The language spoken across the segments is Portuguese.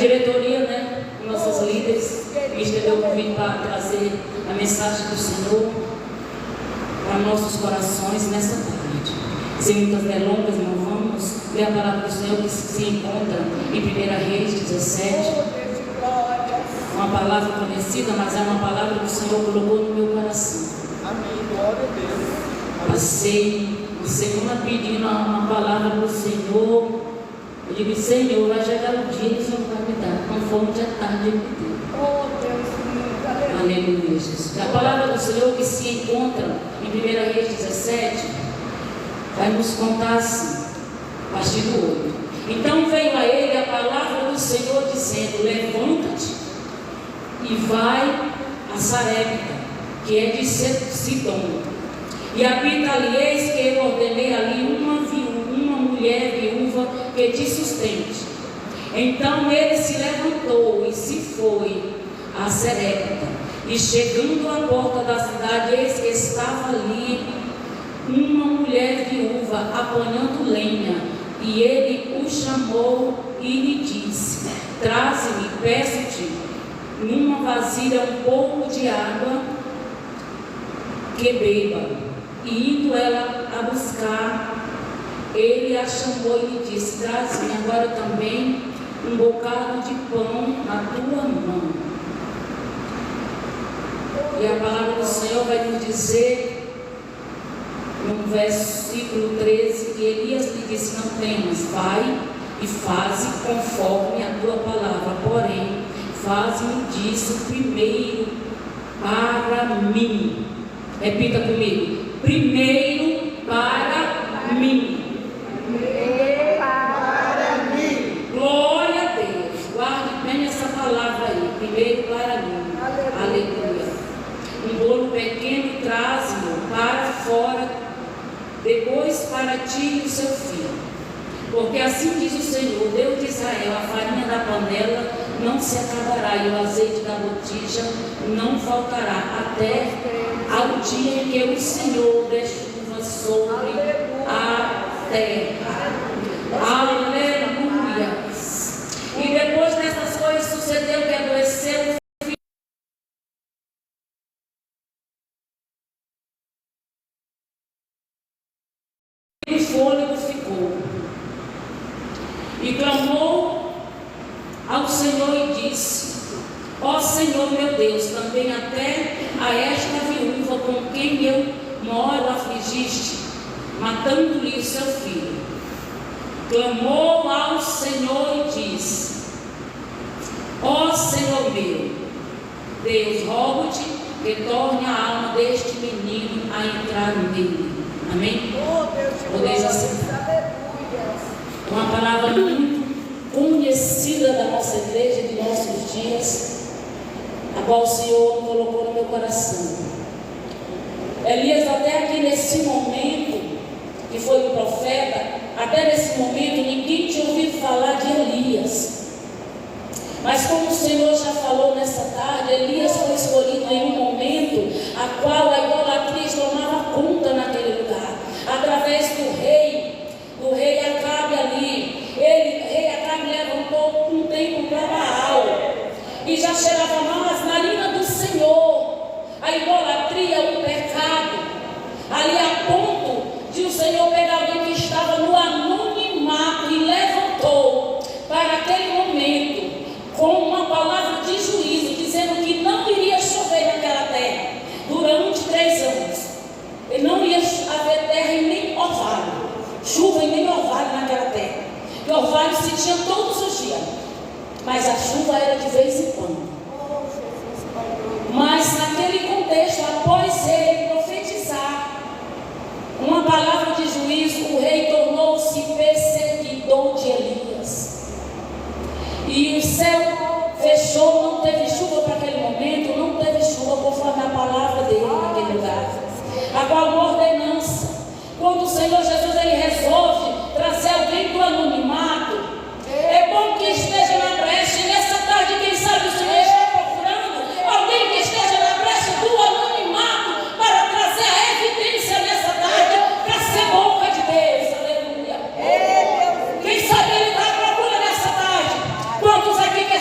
diretoria, né? Nossos líderes, me estendeu o convite para trazer a mensagem do Senhor para nossos corações nessa tarde. Sem muitas delongas, não vamos ler a palavra do Senhor que se encontra em 1 Reis 17. Uma palavra conhecida, mas é uma palavra que o Senhor colocou no meu coração. Amém, glória a Deus. Passei a semana pedindo uma palavra do Senhor. Eu digo, Senhor, vai chegar o dia que o Senhor vai me dar, conforme já tarde Ele me deu. Oh, Deus, aleluia. Aleluia, Jesus. A palavra do Senhor que se encontra em 1 Reis 17 vai nos contar assim, a partir do 8. Então veio a ele a palavra do Senhor dizendo: levanta-te e vai a Sarepta, que é de Sidom, e habita ali, eis que eu ordenei ali uma mulher viúva que te sustente. Então ele se levantou e se foi a Sarepta, e chegando à porta da cidade, eis que estava ali uma mulher viúva apanhando lenha, e ele o chamou e lhe disse: traze-me, peço-te, numa vasilha um pouco de água que beba. E indo ela a buscar, ele a chamou e lhe disse: traze-me agora também um bocado de pão na tua mão. E a palavra do Senhor vai nos dizer, no versículo 13, que Elias lhe disse: não temas, vai e faze conforme a tua palavra, porém faze-me disso primeiro para mim. Repita comigo: primeiro para mim. Primeiro para mim. Glória a Deus. Guarde bem essa palavra aí. Primeiro para mim. Aleluia. Um bolo pequeno traze-o para fora, depois para ti e o seu filho. Porque assim diz o Senhor, Deus de Israel: a farinha da panela não se acabará e o azeite da botija não faltará, até ao dia em que o Senhor der chuva sobre a terra. Aleluia. E depois dessas coisas sucedeu que adoeceu e o fôlego ficou. E clamou ao Senhor e disse: ó Senhor meu Deus, também até a esta viúva com quem eu moro afligiste, matando-lhe o seu filho. Clamou ao Senhor e disse: ó Senhor meu Deus, rogo-te que torne a alma deste menino a entrar nele. Amém? Oh, Deus, Podeis aceitar. Uma palavra muito conhecida da nossa igreja, de nossos dias, a qual o Senhor colocou no meu coração. Elias, até aqui nesse momento, que foi o profeta, até nesse momento ninguém tinha ouvido falar de Elias. Mas como o Senhor já falou nessa tarde, Elias foi escolhido em um momento a qual a idolatria tomava conta naquele lugar, através do rei Acabe ali. O rei Acabe levantou um templo para Baal, e já cheirava mal as narinas do Senhor, a idolatria, o pecado, ali a ponto de o Senhor pegar alguém que estava no anonimato e levantou para aquele momento com uma palavra de juízo, dizendo que não iria chover naquela terra durante 3 anos, e não ia haver terra e nem orvalho, chuva e nem orvalho naquela terra. E orvalho se tinha todos os dias, mas a chuva era de vez em quando. Mas naquele contexto, após ele profetizar uma palavra de juízo, o rei tornou-se perseguidor de Elias, e o céu fechou, não teve chuva para aquele momento, não teve chuva conforme a palavra dele naquele lugar, a qual uma ordenança. Quando o Senhor Jesus ele resolve trazer alguém do anonimato, é bom que esteja na brecha. E nessa tarde, quem sabe o Senhor está procurando alguém que esteja na brecha do anonimato para trazer a evidência nessa tarde, para ser boca de Deus. Aleluia. Quem sabe ele está à procura nessa tarde. Quantos aqui quer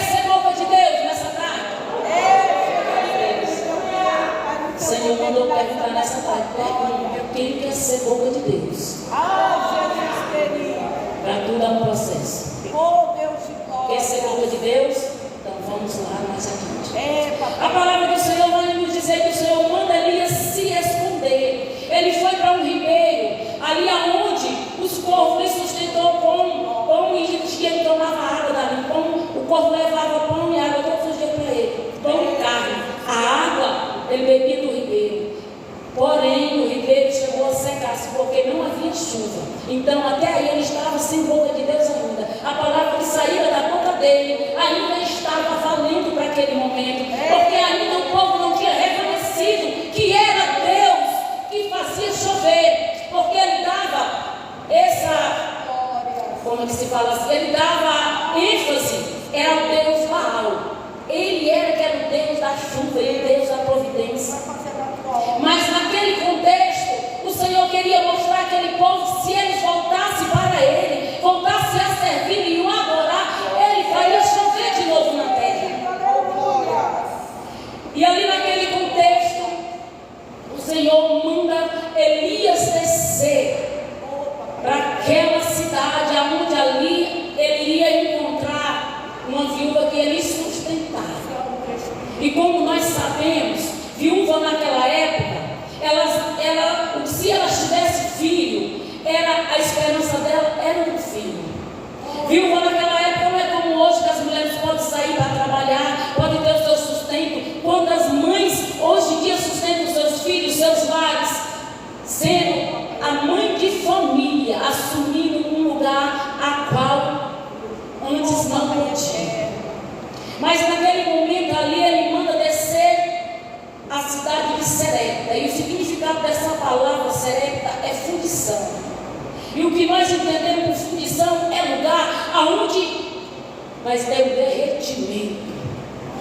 boca de Deus. Jesus querido. Para tudo há um processo. Oh, Deus de glória. Quer ser boca de Deus? Então vamos lá mais adiante. Papai. A palavra do Senhor vai nos dizer que o Senhor manda Elias se esconder. Ele foi para um ribeiro, ali aonde os corvos lhe sustentou pão e ele tomava água dali. O corvo levava pão e água todos os dias para ele. Pão e carne. A água ele bebia do ribeiro. Porém, o ribeiro chegou a secar-se porque não havia chuva. Então, até aí ele estava sem boca de Deus ainda. A palavra que saía da boca dele ainda estava valendo para aquele momento. Porque ainda o povo não tinha reconhecido que era Deus que fazia chover. Porque ele dava como é que se fala assim? Ele dava ênfase, era o Deus Baal. Ele era o Deus da chuva, ele era o Deus da providência. Mas naquele contexto, o Senhor queria mostrar àquele povo, se eles voltassem para ele, voltassem a servir e o adorar, ele faria chover de novo na terra. E ali naquele contexto, o Senhor manda Elias descer para aquela cidade, onde ali ele ia encontrar uma viúva que ele sustentava. E como nós sabemos, viúva naquela época, se ela tivesse filho, a esperança dela era um filho. Viúva naquela época não é como hoje, que as mulheres podem sair para trabalhar, podem ter o seu sustento. Quando as mães hoje em dia sustentam seus filhos, seus lares, sendo a mãe de família, assumindo um lugar a qual antes não podia. Mas naquele momento ali ele manda descer a cidade de Serepta. E o significado dessa palavra Serepta é fundição. E o que nós entendemos por fundição é lugar aonde vai ter um derretimento.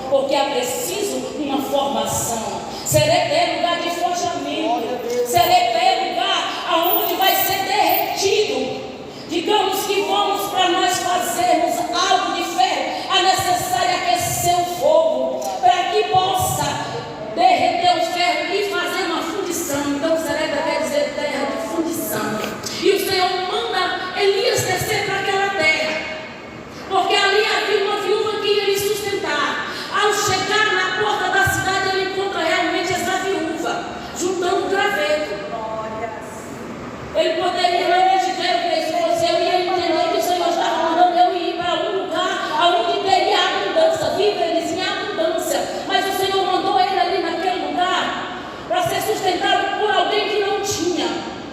Porque é preciso uma formação. Serepta é lugar de forjamento. Serepta é lugar aonde vai ser derretido. Digamos que vamos, para nós fazermos algo de ferro, é necessário aquecer o fogo para que possa derreter o ferro e fazer uma fundição. Então Serepta quer dizer terra de fundição. E o Senhor manda Elias descer para aquela terra, porque ali havia uma viúva que ia lhe sustentar. Ao chegar na porta da cidade, ele encontra realmente essa viúva juntando graveto. Ele poderia realmente ver o que isso fosse. Eu ia entender que o Senhor estava mandando eu ir para um lugar onde teria abundância, víveres em abundância. Mas o Senhor mandou ele ali naquele lugar para ser sustentado por alguém que não tinha.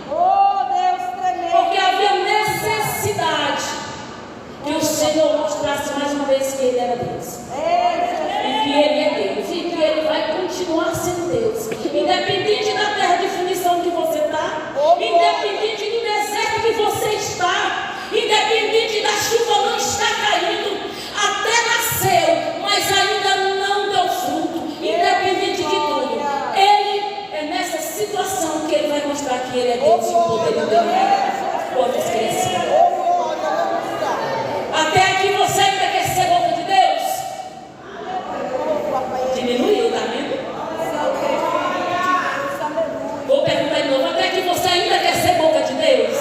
Oh, Deus tremendo. Porque havia necessidade que o Senhor mostrasse mais uma vez que Ele era Deus. E que Ele é Deus. E que Ele vai continuar sendo Deus. Independente da terra de fundição que você está, independente do deserto que você está, independente da chuva não estar caindo, até nasceu, mas ainda não deu fruto. Independente de tudo, Ele é nessa situação que Ele vai mostrar que Ele é Deus e o poder dele pode crescer. Até aqui você ainda quer ser boca de Deus? Diminuiu, tá vendo? Vou perguntar de novo. Até aqui você ainda quer ser boca de Deus?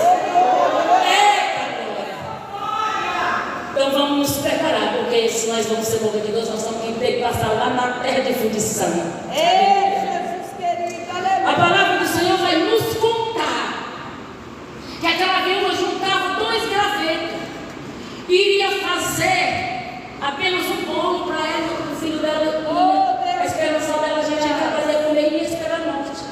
Então vamos nos preparar, porque se nós vamos ser boca de Deus, nós vamos ter que passar lá na terra de fundição. A palavra do Senhor vai nos contar que aquela viúva juntava 2 gravetos. Iria fazer apenas um bolo para ela, para o filho dela. A esperança dela já tinha acabado de comer e ia esperar a morte.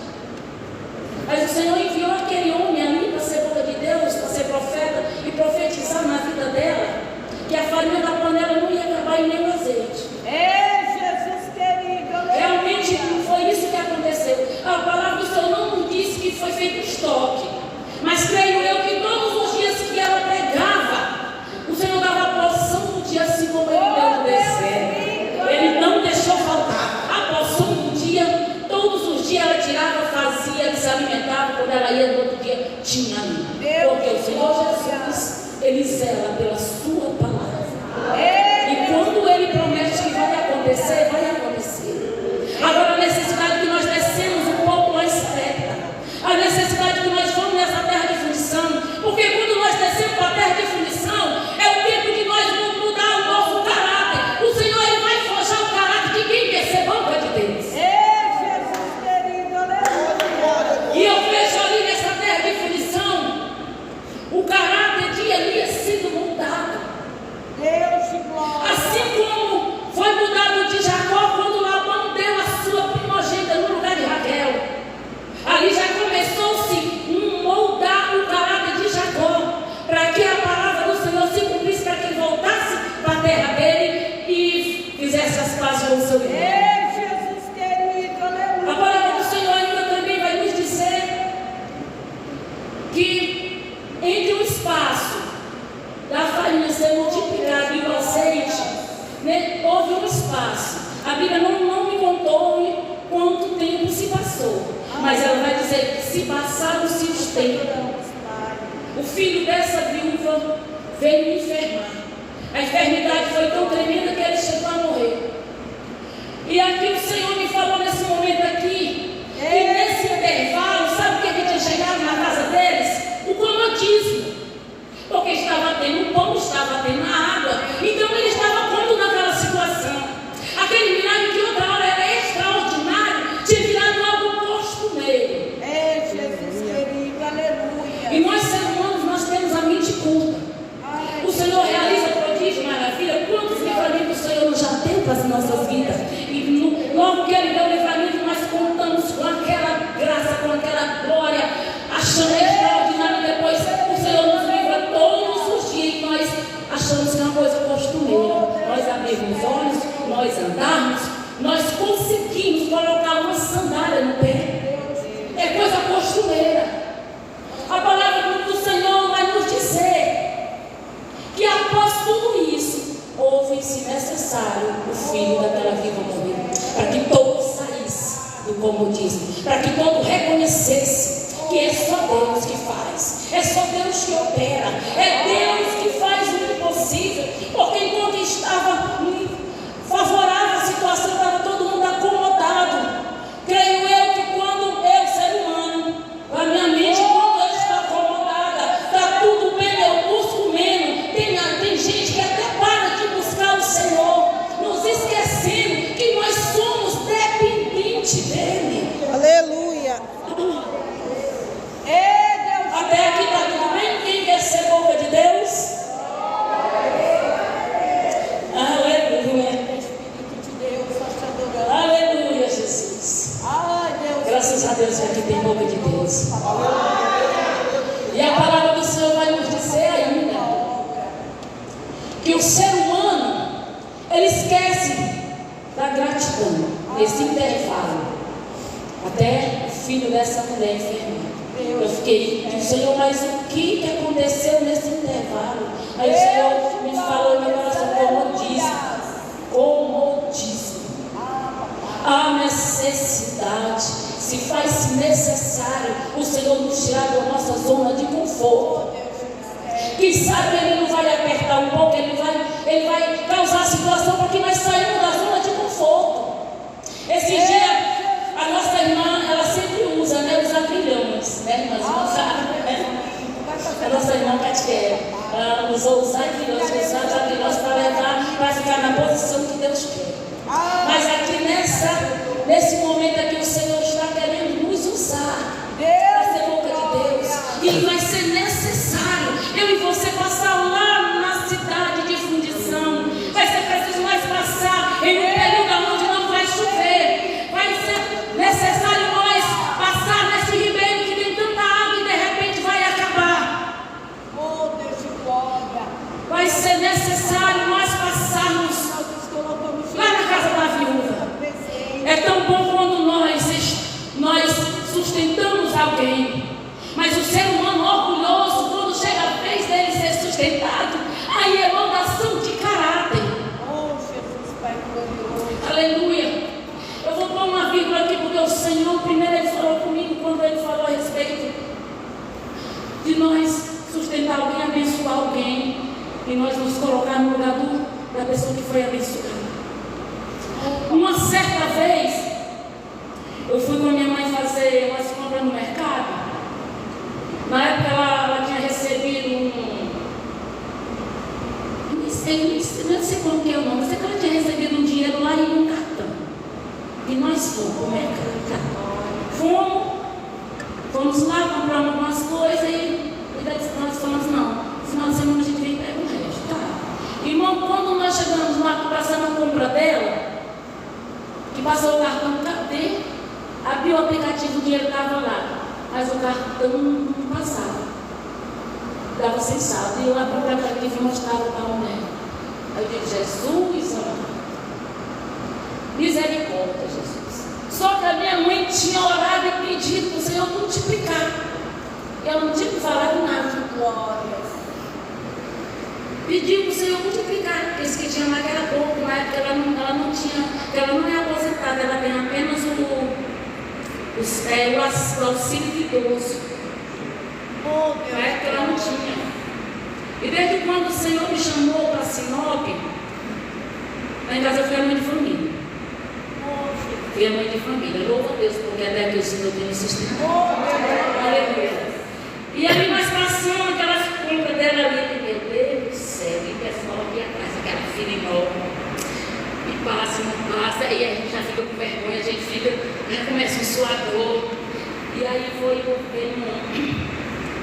Mas o Senhor enviou aquele homem ali para ser boca de Deus, para ser profeta e profetizar na vida dela que a farinha da panela não ia acabar e nem o azeite. Jesus querido. Realmente foi isso que aconteceu. A palavra do Senhor não disse que foi feito estoque, mas creio eu que todos os dias que ela pregava, o Senhor dava porção do dia, assim como Ele deu no deserto. Ele não deixou faltar a porção do dia. Todos os dias ela tirava, fazia, ele se alimentava. Quando ela ia no outro dia, tinha ali. Porque o Senhor Jesus, Ele zela pela sua palavra. E quando Ele promete que vai acontecer, vai acontecer. Agora a necessidade que nós descemos um pouco mais perto, a necessidade que nós vamos nessa terra que entre o espaço da farinha ser multiplicada e o azeite, né, houve um espaço. A Bíblia não me contou quanto tempo se passou, mas ela vai dizer que se passaram-se os tempos. O filho dessa viúva veio enfermar. A enfermidade foi tão tremenda que ele chegou a morrer. E aqui o Senhor me falou nesse momento aqui, e nesse intervalo, sabe o que tinha chegado na casa deles? O comodismo. Porque estava tendo pão, estava tendo água. Então ele estava cômodo naquela situação. Aquele milagre que outra hora era extraordinário, tinha virado algo costumeiro. É, Jesus querido, aleluia. E nós, seres humanos, nós temos a mente curta. O Senhor realiza prodígio, maravilha. Quantos livramentos o Senhor já deu para as nossas vidas? E logo que Ele deu o livramento, nós contamos com aquela graça, com aquela glória, achando extraordinário. Depois o Senhor nos livra todos os dias e nós achamos que é uma coisa costumeira. Nós abrimos os olhos, nós andarmos, nós conseguimos colocar uma sandália no pé. É coisa costumeira. A palavra do Senhor vai nos dizer que após tudo isso, houve-se necessário o filho daquela viúva morrer, para que todos saíssem do comodismo, para que todos reconhecessem que é só Deus que faz, é só Deus que opera, é Deus que faz o impossível, porque enquanto estava favorável a situação, estava todo mundo acomodado. Creio eu que quando eu, ser humano, a minha mente, quando eu estou acomodada, está tudo bem, eu busco menos. Tem gente que até para de buscar o Senhor, nos esquecendo que nós somos dependentes dEle. Aleluia. Até aqui está tudo bem? Quem quer ser boca de Deus? Aleluia. Aleluia, Jesus. Graças a Deus que aqui tem boca de Deus. E a palavra do Senhor vai nos dizer ainda que o ser humano, ele esquece da gratidão nesse intervalo, até o filho dessa mulher enferma. Eu fiquei, Senhor, mas o que aconteceu nesse intervalo? Aí o Senhor me falou no meu coração, comodismo. A necessidade, se faz necessário, o Senhor nos tirar da nossa zona de conforto. Quem sabe Ele não vai apertar um pouco, Ele vai causar a situação para que nós saímos da zona de conforto. Esse dia, a nossa irmã, ela sempre usa, né, os agrilhões, né, nós usamos, né? A nossa irmã Catiel, ela usou os agrilhões para levar, para ficar na posição que Deus quer. Mas aqui nesse momento aqui, o Senhor está querendo nos usar para ser boca de Deus. E vai ser necessário eu e você passar lá na cidade de fundição. Vai ser preciso nós passar em um período onde não vai chover. Vai ser necessário nós passar nesse ribeiro que tem tanta água e de repente vai acabar. Oh, Deus de glória. Vai ser necessário nós passarmos lá na casa da viúva. É tão bom quando nós sustentamos alguém. Mas o ser humano orgulhoso, quando chega a vez dele ser sustentado, aí é moldação de caráter. Oh, Jesus, Pai glorioso. Aleluia. Eu vou pôr uma vírgula aqui, porque o Senhor primeiro Ele falou comigo quando Ele falou a respeito de nós sustentar alguém, abençoar alguém, e nós nos colocar no lugar da pessoa que foi abençoada. Uma certa vez, eu fui com a minha mãe fazer umas compras no mercado. Na época ela tinha recebido não sei como que é o nome, mas é que ela tinha recebido um dinheiro lá em um cartão. E nós fomos para o mercado. Fomos lá, compramos algumas coisas e nós falamos, não, no final de semana a gente vem e pega o resto. Tá. Irmão, quando nós chegamos lá, passamos a compra dela, que passou o cartão, cadê? Abriu o aplicativo, o dinheiro estava lá, mas o cartão não passava, estava sem saldo. E eu abri o aplicativo e mostrava para a mulher. Aí eu digo, Jesus, amado, misericórdia, Jesus. Só que a minha mãe tinha orado e pedido para o Senhor multiplicar. E ela não tinha falado nada. Glórias. Pediu para o Senhor multiplicar, porque isso que tinha lá que era pouco, na época ela não tinha, ela não é aposentada, ela tem apenas o auxílio de idoso. Oh, Deus. Na época ela não tinha. E desde quando o Senhor me chamou para Sinop, lá em casa eu fui a mãe de família. Fui a mãe de família, louva a Deus, porque até aqui o Senhor tem me sustentado. Aleluia. E aí mais pra cima, aquelas compras dela ali, meu Deus do céu, e o pessoal aqui atrás, aquela filha enorme, e passa, não passa, e a gente já fica com vergonha, a gente fica, já começa um suador. E aí foi eu vendo,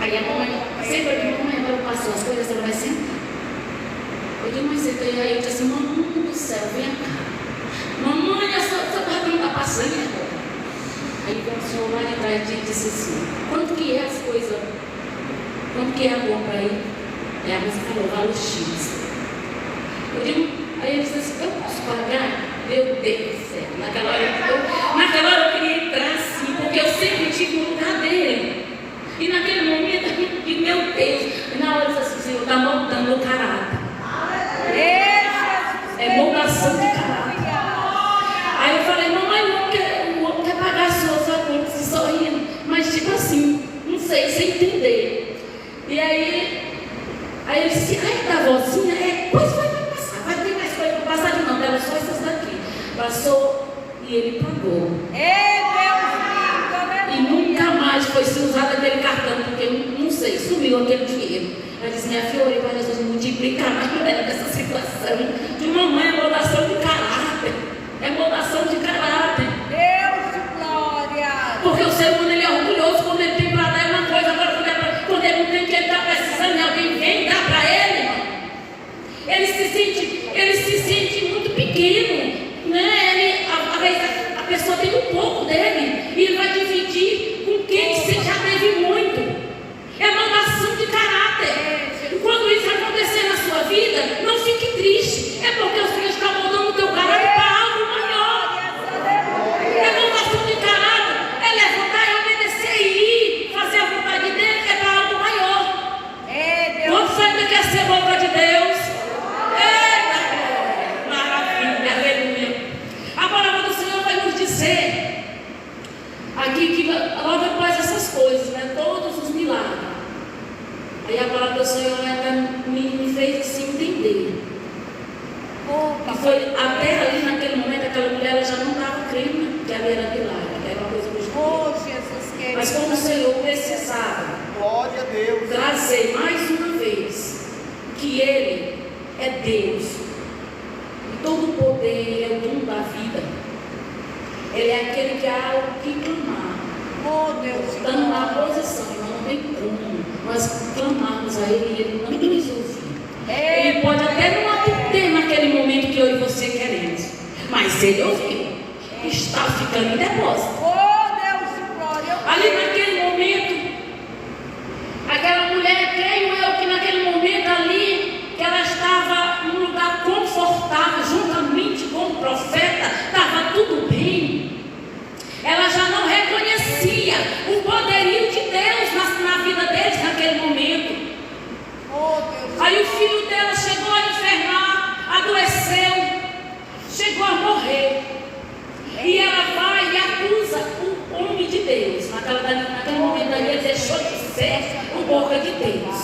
aí a mamãe, sempre eu digo, mamãe, agora passou as coisas, ela vai sentar. Eu digo, mas você tem aí, eu disse assim, mamãe do céu, vem cá. Mamãe, essa barra não está passando agora. Aí o senhor lá atrás disse assim, quanto que é as coisas? Quanto que é a compra aí? Aí a moça falou, vale X. Eu digo, aí ele disse assim, eu posso pagar? Meu Deus do céu. Naquela hora eu queria entrar assim, porque eu sempre tive no lugar dele. E naquele momento eu digo, meu Deus. E na hora eu disse assim, Senhor, está moldando meu caráter. É moldação de caráter. Aí eu falei, mamãe, o outro quer pagar a sua conta, se sorrindo. Mas tipo assim, não sei, sem entender. E aí ele disse, ai, da vozinha, pois vai passar, vai ter mais coisa para passar de não, era só essas daqui. Passou e ele pagou. E nunca mais foi ser usado aquele cartão, porque não sei, sumiu aquele dinheiro. Ela disse, minha filha, orei para Jesus multiplicar, mas não era dessa situação. De mamãe é moldação de caráter. É moldação de caráter. Deus de glória. Porque o ser humano ele é orgulhoso quando ele tem para dar uma coisa, agora quando ele não tem que ele está precisando e alguém vem dar para ele, irmão. Ele se sente muito pequeno, né? A pessoa tem um pouco dele e ele vai dividir com quem você já teve muito. É moldação de caráter. E quando isso acontecer na sua vida, não fique triste. É porque o Senhor está moldando o teu caráter para algo maior. É moldação de caráter. É levantar e obedecer e ir. Fazer a vontade dele é para algo maior. Quantos ainda quer ser a obra de Deus? Eita, maravilha, aleluia. A palavra do Senhor vai nos dizer aqui que logo após essas coisas, né, todos os milagres. Aí a palavra do Senhor me fez assim entender. E foi até ali naquele momento, aquela mulher ela já não estava crendo que ela era milagre, que era uma coisa muito Jesus, mas como o Senhor precisava, glória a Deus, trazer mais uma vez que Ele é Deus, e todo o poder, Ele é o dono da vida. Ele é aquele que há o que clamar. Deus, Estando na posição, não tem como nós clamarmos a Ele e Ele não nos ouvir. Ele pode até não atender naquele momento que eu e você queremos, mas Ele ouviu. Está ficando em depósito. Deus de glória. Ali naquele momento, aquela mulher, creio eu que naquele momento ali, que ela estava num lugar confortável, juntamente com o profeta, estava tudo bem. Ela já não reconhecia o poderio de Deus na vida deles naquele momento. Aí o filho dela chegou a enfermar, adoeceu, chegou a morrer. E ela vai e acusa o homem de Deus. Naquele momento ali ele deixou de ser o boca de Deus.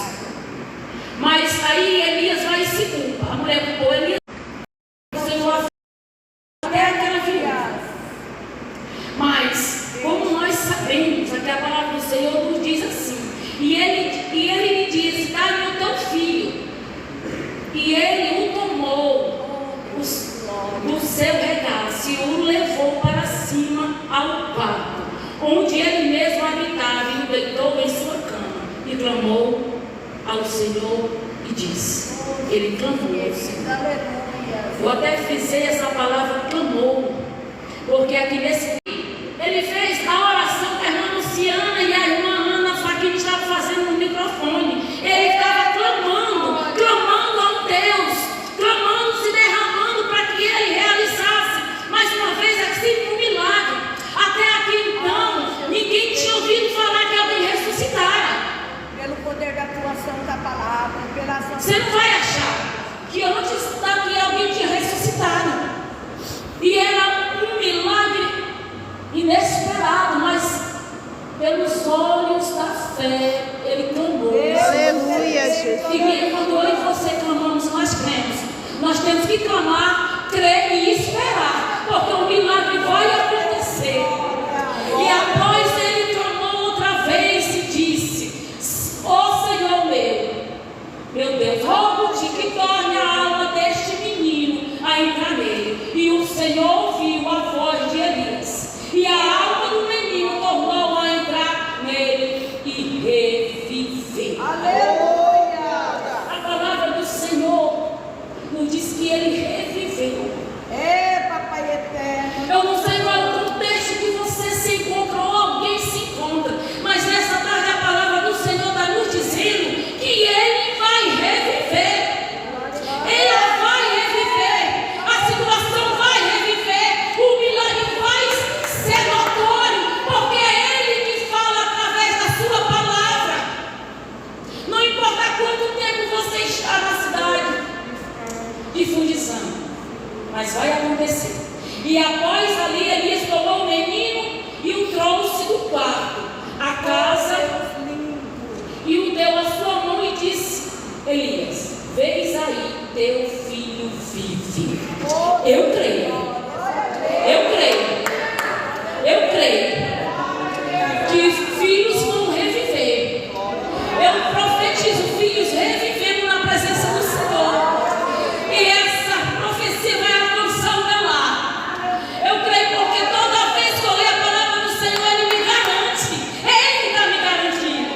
Mas aí Elias vai e se culpa. A mulher culpou Elias. O Senhor até aquela viagem. Mas, como nós sabemos, aqui a palavra do Senhor nos diz assim. E ele lhe disse, dá-me o teu filho. E ele o tomou do seu regaço e o levou para cima ao quarto, onde ele mesmo habitava, e o deitou em sua cama. E clamou ao Senhor e disse. Ele clamou ao Senhor. Eu até frisei essa palavra clamou, porque aqui nesse ele fez a oração da irmã Luciana e a irmã Ana Faquini estavam fazendo no microfone. Ele estava clamando ao Deus, clamando, se derramando para que ele realizasse mais uma vez assim um milagre. Até aqui então, ninguém tinha ouvido falar que alguém ressuscitara. Você não vai achar que antes daqui alguém tinha ressuscitado. E era um milagre inesperado, mas pelos olhos da fé, ele clamou. Aleluia, Jesus. E quando eu e você clamamos, nós cremos. Nós temos que clamar, crer e esperar, porque o milagre vai acontecer. E após ele clamou outra vez e disse: ó Senhor meu Deus, rogo-te que torne a alma deste menino a entrar nele. E o Senhor ouviu a voz de Elias, e a alma do menino tornou a entrar nele e reviveu. Aleluia. A palavra do Senhor nos diz que ele reviveu. Papai eterno. Eu não sei qual é o contexto que você se encontra ou alguém se encontra, mas nessa tarde a palavra do Senhor está nos dizendo que ele vai reviver. Ele vai reviver. A situação vai reviver. O milagre vai ser notório, porque é ele que fala através da sua palavra. Não importa quanto tempo você está na cidade de fundição, mas vai acontecer. E após ali, Elias tomou o menino e o trouxe do quarto, a casa, e o deu à sua mão e disse: Elias, vês aí, teu filho vive. Eu creio. Eu creio. Eu creio que filhos vão reviver. Eu profetizo filhos revivendo na presença do Senhor. E essa profecia vai alcançar o meu lar. Eu creio porque toda vez que eu leio a palavra do Senhor, Ele me garante. Ele está me garantindo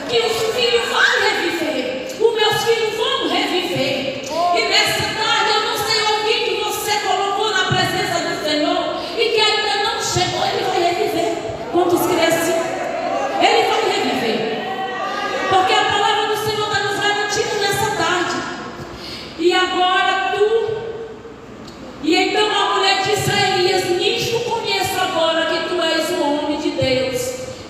que os filhos vão reviver. Os meus filhos vão reviver. E nessa tarde eu não sei alguém que você colocou na presença do Senhor e que ainda não chegou, Ele vai reviver. Quantos creem assim? Ele vai reviver. Porque a palavra do Senhor está nos garantindo nessa tarde. E agora tu. E então a mulher disse a Elias: nisto conheço agora que tu és o homem de Deus,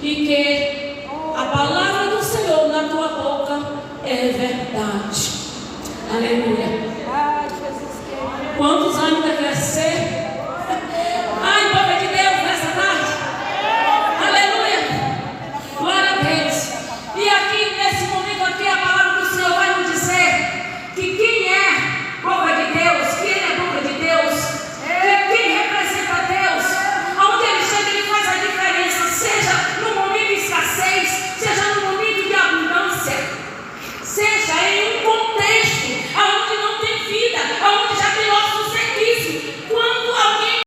e que a palavra do Senhor na tua boca é verdade. Aleluia. Ai, Jesus querido. Quantos ainda crescer? Ai, povo de Deus, nessa tarde. Aleluia. Glória a Deus. E aqui, nesse momento aqui, a palavra do Senhor vai nos dizer que quem é povo de Deus, quem é povo de Deus, que quem representa Deus, aonde ele chega, ele faz a diferença, seja no momento de escassez, seja no momento de abundância, seja em um contexto aonde não tem vida, aonde já tem ossos sequíssimos. Quando alguém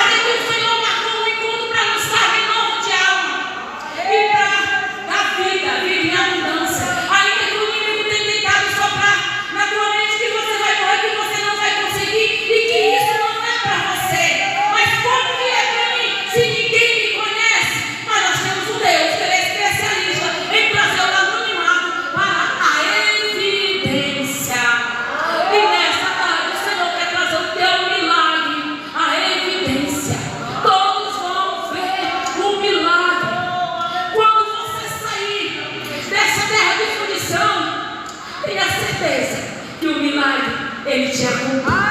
sabe que o Senhor marcou um encontro para nos dar renovo de alma e para dar vida, vida em abundância. Ainda que o inimigo tenha tentado soprar na tua mente que você vai morrer, que você não vai conseguir e que isso não é para você. Mas como que é para mim se ninguém me conhece? Mas nós temos um Deus que ele é especialista em trazer o anonimato para a evidência. E nesta tarde o Senhor quer trazer o teu milagre, a evidência. Todos vão ver o milagre. Quando você sair dessa terra de fundição, tenha certeza que o milagre ele te acompanha.